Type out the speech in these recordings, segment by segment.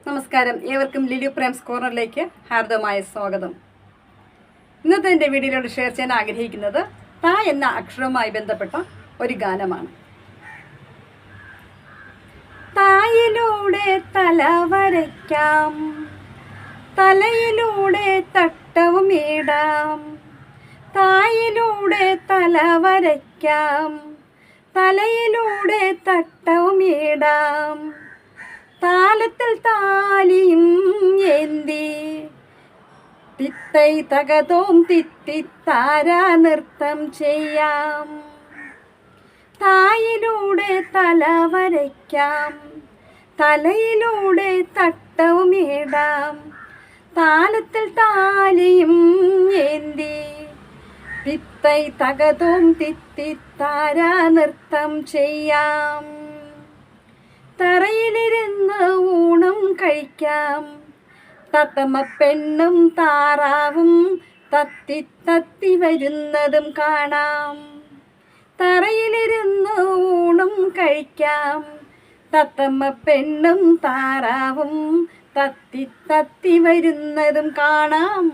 നമസ്കാരം, ഏവർക്കും ലിലു പ്രേംസ് കോർണറിലേക്ക് ഹാർദവമായ സ്വാഗതം. ഇന്നത്തെ എൻ്റെ വീഡിയോയിലൂടെ ഷെയർ ചെയ്യാൻ ആഗ്രഹിക്കുന്നത് ത എന്ന അക്ഷരവുമായി ബന്ധപ്പെട്ട ഒരു ഗാനമാണ്. തായിലൂടെ തല വരയ്ക്കാം, തലയിലൂടെ തട്ടവും ഇടാം. തായിലൂടെ തല വരയ്ക്കാം, തലയിലൂടെ തട്ടവും ഇടാം. താലത്തിൽ താലിയും ഏന്തി തിത്തൈ തകതോം തിത്തിത്താരാ നൃത്തം ചെയ്യാം. തായിലൂടെ തല വരയ്ക്കാം, തലയിലൂടെ തട്ടവും ഇടാം. താലത്തിൽ താലിയും ഏന്തി തിത്തൈ തകതോം തിത്തിത്താരാ നൃത്തം ചെയ്യാം. തറയിലിരുന്ന് ഊണും കഴിക്കാം, തത്തമ്മ പെണ്ണും താറാവും തത്തി തത്തി വരുന്നതും കാണാം. തറയിലിരുന്ന് ഊണും കഴിക്കാം, തത്തമ്മ പെണ്ണും താറാവും തത്തി തത്തി വരുന്നതും കാണാം.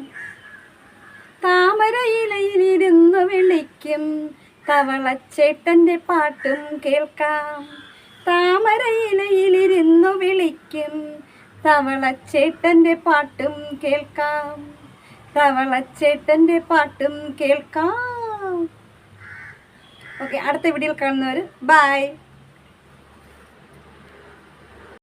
താമരയിലയിലിരുന്ന് വിളിക്കും, തവളച്ചേട്ടൻ്റെ പാട്ടും കേൾക്കാം. താമരയിലയിലിരുന്നു വിളിക്കും, തവളച്ചേട്ടൻ്റെ പാട്ടും കേൾക്കാം. തവളച്ചേട്ടൻ്റെ പാട്ടും കേൾക്കാം. ഓക്കെ, അടുത്ത വീഡിയോയിൽ കാണുന്നവർ ബൈ.